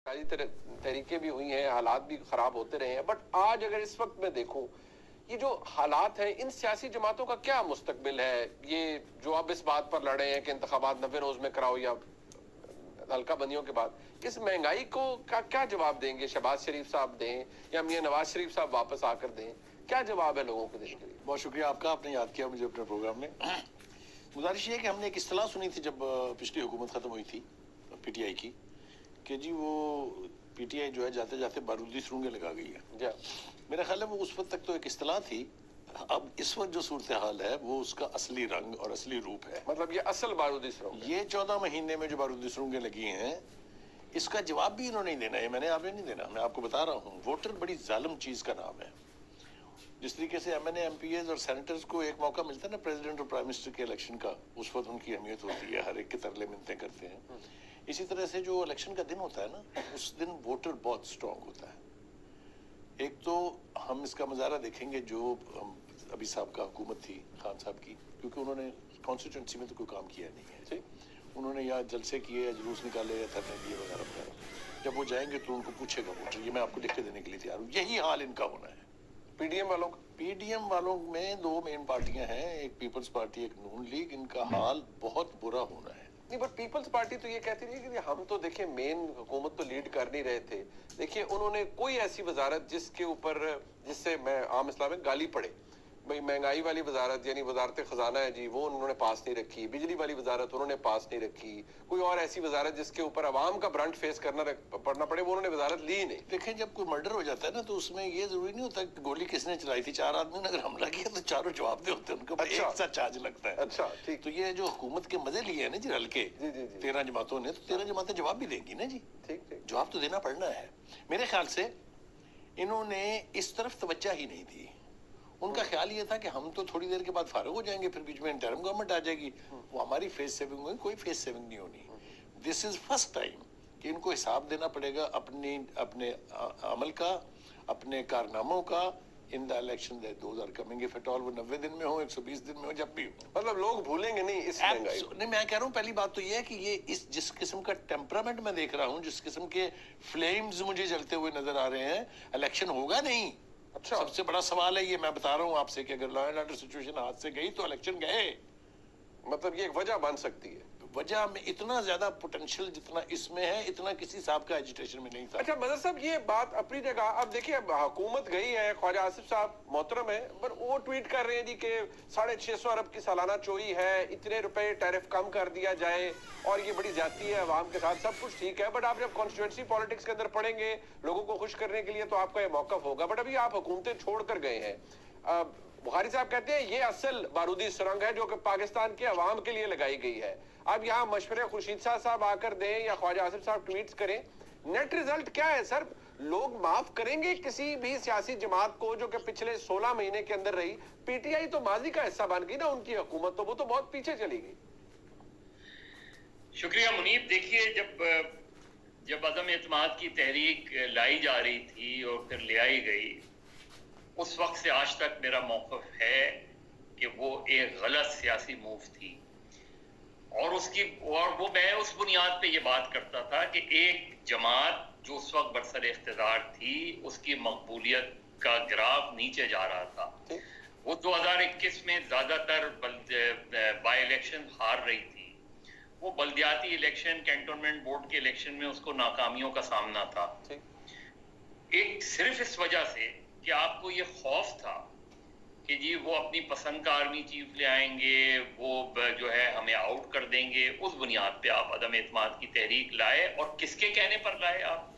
तहरीकें भी हुई हैं, हालात भी खराब होते रहे हैं, बट आज अगर इस वक्त मैं देखूं ये जो हालात हैं, इन सियासी जमातों का क्या मुस्तकबिल है? ये जो अब इस बात पर लड़े हैं कि इंतखाबात 90 रोज में कराओ या हल्का बंदियों के बाद, इस महंगाई को का क्या जवाब देंगे? शहबाज शरीफ साहब दें या मियां नवाज शरीफ साहब वापस आकर दें? क्या जवाब है लोगों को देने के लिए? बहुत शुक्रिया आपका, आपने याद किया मुझे अपने प्रोग्राम में। गुजारिश ये है कि हमने एक इस्तिलाह सुनी थी जब पिछली हुकूमत खत्म हुई थी पीटीआई की, कि जी वो पीटीआई जो है जाते जाते बारूदी सुरंगें लगा गई है। मेरा ख्याल है वो उस वक्त तक तो एक इस्तिलाह थी, अब इस वक्त जो सूरत हाल है वो उसका असली रंग और असली रूप है। मतलब ये असल बारूदी सुरंग, ये 14 महीने में जो बारूदी सुरंगें लगी हैं, इसका जवाब भी इन्होंने नहीं देना है, मैंने आपने नहीं देना। मैं आपको बता रहा हूँ, वोटर बड़ी जालिम चीज का नाम है। जिस तरीके से एमएनए एमपीएस और सेनेटर्स को एक मौका मिलता है ना प्रेसिडेंट और प्राइम मिनिस्टर के इलेक्शन का, उस वक्त उनकी अहमियत होती है, हर एक के तरले मिन्नतें करते हैं। इसी तरह से जो इलेक्शन का दिन होता है ना, उस दिन वोटर बहुत स्ट्रांग होता है। एक तो हम इसका मजारा देखेंगे जो अभी साहब का हुकूमत थी खान साहब की, क्योंकि उन्होंने कॉन्स्टिट्यूंसी में तो कोई काम किया नहीं है। उन्होंने या जलसे किए या जुलूस निकाले या धरने दिए वगैरह वगैरह। जब वो जाएंगे तो उनको पूछेगा वोटर, ये मैं आपको लिख के देने के लिए तैयार हूँ। यही हाल इनका होना है। पीडीएम वालों में दो मेन पार्टियां हैं, एक पीपल्स पार्टी एक नून लीग। इनका हाल बहुत बुरा होना है। नहीं, बट पीपल्स पार्टी तो ये कहती रही कि हम तो देखिए मेन हुकूमत तो लीड कर नहीं रहे थे। देखिए उन्होंने कोई ऐसी वजारत जिसके ऊपर जिससे मैं आम इस्लाम में गाली पड़े, भाई महंगाई वाली वजारत यानी वजारत खजाना है जी, वो उन्होंने पास नहीं रखी। बिजली वाली वजारत उन्होंने पास नहीं रखी। कोई और ऐसी वजारत जिसके ऊपर अवाम का ब्रंट फेस करना पड़ना पड़े, वो उन्होंने वजारत ली नहीं। देखें, जब कोई मर्डर हो जाता है ना, तो उसमें ये जरूरी नहीं होता कि गोली किसने चलाई थी। 4 आदमी ने अगर हमला किया तो चारों जवाब दे होते हैं, उनको एक सा चार्ज लगता है। अच्छा, ठीक। तो ये जो हुकूमत के मजे लिए है ना जी हल्के 13 जमातों ने, तो 13 जमातें जवाब भी देंगी ना जी। ठीक, जवाब तो देना पड़ना है। मेरे ख्याल से इन्होंने इस तरफ तवज्जो ही नहीं दी। उनका ख्याल ये था कि हम तो थोड़ी देर के बाद फारूक हो जाएंगे, फिर बीच में इंटरिम गवर्नमेंट आ जाएगी, वो हमारी फेस सेविंग होगी। कोई फेस सेविंग नहीं होनी। दिस इज फर्स्ट टाइम कि इनको हिसाब देना पड़ेगा अपने अमल का, अपने कारनामों का। In the election those are coming, if at all वो 90 दिन में हो, 120 दिन में हो, जब भी हो। मतलब लोग भूलेंगे नहीं इस महंगाई को। नहीं, मैं कह रहा हूँ पहली बात तो ये है कि ये इस जिस किस्म का टेम्परामेंट मैं देख रहा हूँ, जिस किस्म के फ्लेम्स मुझे जलते हुए नजर आ रहे हैं, इलेक्शन होगा नहीं। अच्छा, सबसे बड़ा सवाल है ये, मैं बता रहा हूँ आपसे कि अगर लॉ एंड ऑर्डर सिचुएशन हाथ से गई तो इलेक्शन गए। मतलब ये एक वजह बन सकती है। वजह में इतना ज्यादा पोटेंशियल जितना इसमें है, इतना किसी साहब का एजिटेशन में नहीं था। अच्छा मदर साहब, ये बात अपनी जगह। अब देखिए, अब हुकूमत गई है, ख्वाजा आसिफ साहब मोहतरम है, पर वो ट्वीट कर रहे हैं जी कि 650 अरब की सालाना चोरी है, इतने रुपए टैरिफ कम कर दिया जाए और ये बड़ी ज्यादती है अवाम के साथ। सब कुछ ठीक है, बट आप जब कॉन्स्टिट्यूएंसी पॉलिटिक्स के अंदर पढ़ेंगे लोगों को खुश करने के लिए, तो आपका ये मौकफ होगा। बट अभी आप हुकूमतें छोड़ कर गए हैं। बुखारी साहब कहते हैं ये असल बारूदी सुरंग है जो कि पाकिस्तान के अवाम के लिए लगाई गई है। अब यहाँ मशवरे खुर्शीद साहब आकर दें या ख्वाजा आसिफ साहब ट्वीट्स करें, नेट रिजल्ट क्या है सर? लोग माफ करेंगे किसी भी सियासी जमात को जो कि पिछले 16 महीने के अंदर रही? पीटीआई तो माजी का हिस्सा बन गई ना उनकी हुकूमत, तो वो तो बहुत पीछे चली गई। शुक्रिया मुनीब। देखिए, जब अदम एतमाद की तहरीक लाई जा रही थी और फिर ले आई गई, उस वक्त से आज तक मेरा मौक़िफ़ है कि वो एक गलत सियासी मूव थी। और वो मैं उस बुनियाद पे ये बात करता था कि एक जमात जो उस वक्त बरसर इख्तिदार थी, उसकी मकबूलियत का ग्राफ नीचे जा रहा था। वो 2021 में ज़्यादातर बाई इलेक्शन हार रही थी। वो बल्दियाती इलेक्शन, कैंटोनमेंट बोर्ड के इलेक्शन में उसको नाकामियों का सामना था, एक सिर्फ इस वजह से कि आपको ये खौफ था कि जी वो अपनी पसंद का आर्मी चीफ ले आएंगे, वो जो है हमें आउट कर देंगे। उस बुनियाद पे आप अदम एतमाद की तहरीक लाए, और किसके कहने पर लाए आप?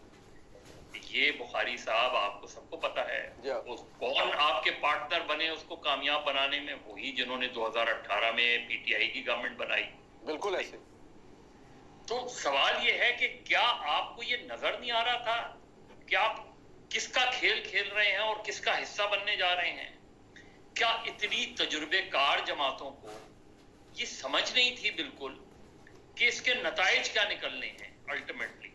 ये बुखारी साहब, आपको सबको पता है कौन आपके पार्टनर बने उसको कामयाब बनाने में, वही जिन्होंने 2018 में पीटीआई की गवर्नमेंट बनाई। बिल्कुल ऐसे। तो सवाल ये है कि क्या आपको ये नजर नहीं आ रहा था कि आप किसका खेल खेल रहे हैं और किसका हिस्सा बनने जा रहे हैं? क्या इतनी तजुर्बेकार जमातों को ये समझ नहीं थी बिल्कुल कि इसके नताइज क्या निकलने हैं अल्टीमेटली?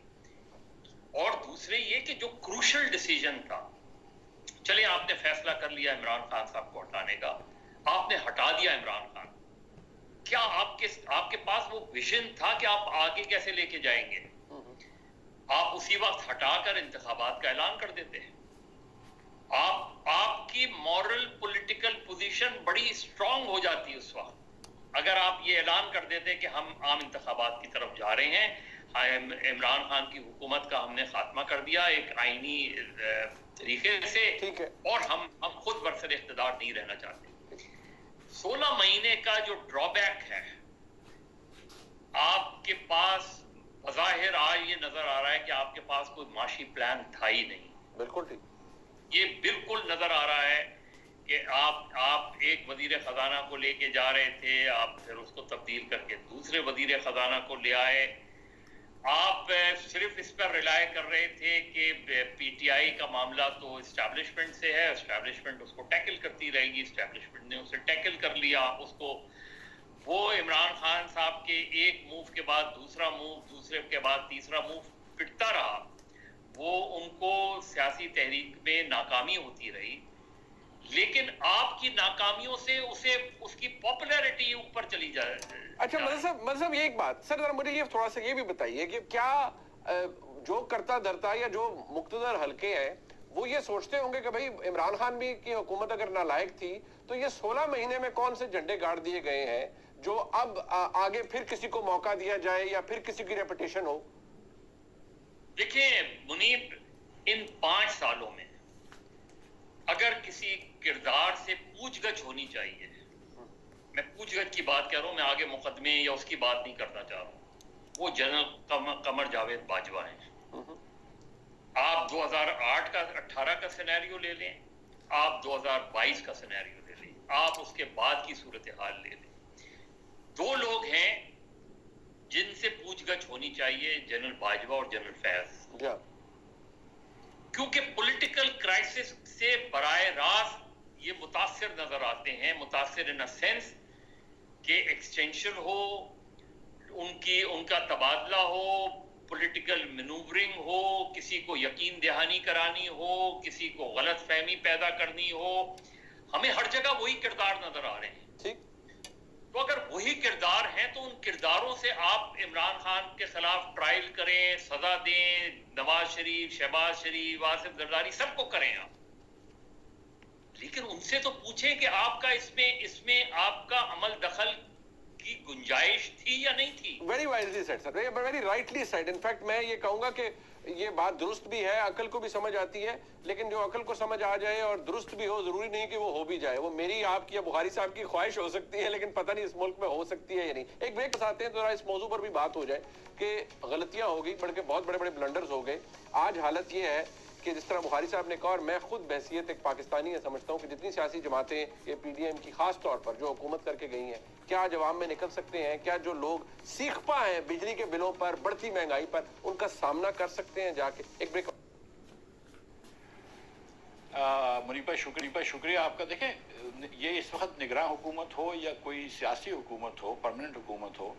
और दूसरे ये कि जो क्रूशल डिसीजन था, चले आपने फैसला कर लिया इमरान खान साहब को हटाने का, आपने हटा दिया इमरान खान, क्या आपके पास वो विजन था कि आप आगे कैसे लेके जाएंगे? آپ اسی وقت ہٹا کر انتخابات کا اعلان کر دیتے ہیں. آپ کی مورل پولیٹیکل پوزیشن بڑی اسٹرانگ ہو جاتی ہے اس وقت اگر آپ یہ اعلان کر دیتے کہ ہم عام انتخابات کی طرف جا رہے ہیں, عمران خان کی حکومت کا ہم نے خاتمہ کر دیا ایک آئینی طریقے سے, اور ہم خود برسر اقتدار نہیں رہنا چاہتے. 16 مہینے کا جو ڈرا بیک ہے آپ کے پاس, بظاہر آج یہ نظر آ رہا ہے کہ آپ کے پاس کوئی معاشی پلان تھا ہی نہیں. بالکل ٹھیک, یہ بالکل نظر آ رہا ہے کہ آپ ایک وزیر خزانہ کو لے کے جا رہے تھے, آپ پھر اس کو تبدیل کر کے دوسرے وزیر خزانہ کو لے آئے. آپ صرف اس پر ریلائے کر رہے تھے کہ پی ٹی آئی کا معاملہ تو اسٹیبلشمنٹ سے ہے, اسٹیبلشمنٹ اس کو ٹیکل کرتی رہے گی. اسٹیبلشمنٹ نے اسے ٹیکل کر لیا, اس کو وہ عمران خان صاحب کے ایک موو کے بعد دوسرا موو, دوسرے کے بعد تیسرا موو پٹتا رہا. وہ ان کو سیاسی تحریک میں ناکامی ہوتی رہی, لیکن آپ کی ناکامیوں سے اس کی پاپولیرٹی اوپر چلی جائے. اچھا مطلب یہ ایک بات سر, ذرا مجھے یہ تھوڑا سا یہ بھی بتائیے کہ کیا جو کرتا دھرتا یا جو مقتدر حلقے ہیں وہ یہ سوچتے ہوں گے کہ بھئی عمران خان بھی کی حکومت اگر نالائق تھی تو یہ 16 مہینے میں کون سے جھنڈے گاڑ دیے گئے ہیں جو اب آگے پھر کسی کو موقع دیا جائے یا پھر کسی کی ریپیٹیشن ہو. دیکھیں منیب, ان 5 سالوں میں اگر کسی کردار سے پوچھ گچھ ہونی چاہیے, میں پوچھ گچھ کی بات کر رہا ہوں, میں آگے مقدمے یا اس کی بات نہیں کرنا چاہ رہا ہوں, وہ جنرل قمر جاوید باجوہ ہیں. آپ 2008 کا 18 کا سینیریو لے لیں, آپ 2022 کا سینیریو لے لیں, آپ اس کے بعد کی صورتحال لے لیں. 2 لوگ ہیں جن سے پوچھ گچھ ہونی چاہیے, جنرل باجوہ اور جنرل فیض, کیونکہ پولیٹیکل کرائسس سے براہ راست یہ متاثر نظر آتے ہیں. متاثر ان سینس کہ ایکسٹینشن ہو, ان کا تبادلہ ہو, پولیٹیکل مینوورنگ ہو, کسی کو یقین دہانی کرانی ہو, کسی کو غلط فہمی پیدا کرنی ہو, ہمیں ہر جگہ وہی کردار نظر آ رہے ہیں. تو اگر وہی کردار ہیں تو ان کرداروں سے آپ عمران خان کے خلاف ٹرائل کریں, سزا دیں, نواز شریف, شہباز شریف, آصف زرداری سب کو کریں آپ, لیکن ان سے تو پوچھیں کہ آپ کا اس میں آپ کا عمل دخل کی گنجائش تھی یا نہیں تھی. ویری وائزلی سیڈ سر, ویری رائٹلی سیڈ. انفیکٹ میں یہ کہوں گا کہ یہ بات درست بھی ہے, عقل کو بھی سمجھ آتی ہے, لیکن جو عقل کو سمجھ آ جائے اور درست بھی ہو, ضروری نہیں کہ وہ ہو بھی جائے. وہ میری, آپ کی یا بخاری صاحب کی خواہش ہو سکتی ہے, لیکن پتہ نہیں اس ملک میں ہو سکتی ہے یا نہیں. ایک بریک آتے ہیں تو اس موضوع پر بھی بات ہو جائے کہ غلطیاں ہو گئی, بلکہ بہت بڑے بلنڈرز ہو گئے. آج حالت یہ ہے کہ جس طرح بخاری صاحب نے کہا, اور میں خود بحیثیت ایک پاکستانی ہے سمجھتا ہوں کہ جتنی سیاسی جماعتیں یہ پی ڈی ایم کی خاص طور پر جو حکومت کر کے گئی ہیں, کیا آج عوام میں نکل سکتے ہیں؟ کیا جو لوگ سیکھ پائے ہیں بجلی کے بلوں پر, بڑھتی مہنگائی پر, ان کا سامنا کر سکتے ہیں جا کے؟ ایک بریک. منیپا شکریہ آپ کا. دیکھیں یہ اس وقت نگراں حکومت ہو یا کوئی سیاسی حکومت ہو, پرماننٹ حکومت ہو,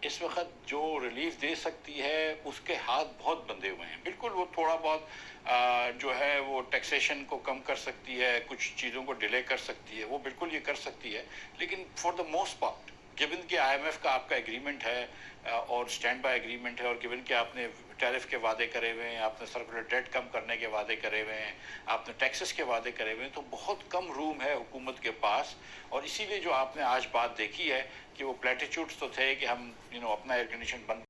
اس وقت جو ریلیف دے سکتی ہے اس کے ہاتھ بہت بندھے ہوئے ہیں. بالکل وہ تھوڑا بہت جو ہے وہ ٹیکسیشن کو کم کر سکتی ہے, کچھ چیزوں کو ڈیلے کر سکتی ہے, وہ بالکل یہ کر سکتی ہے. لیکن for the most part given کہ آئی ایم ایف کا آپ کا ایگریمنٹ ہے اور اسٹینڈ بائی ایگریمنٹ ہے, اور گیون کہ آپ نے ٹیرف کے وعدے کرے ہوئے ہیں, آپ نے سرکولر ڈیٹ کم کرنے کے وعدے کرے ہوئے ہیں, آپ نے ٹیکسز کے وعدے کرے ہوئے ہیں, تو بہت کم روم ہے حکومت کے پاس. اور اسی لیے جو آپ نے آج بات دیکھی ہے کہ وہ پلیٹیچیوڈز تو تھے کہ ہم اپنا ایئر کنڈیشن بند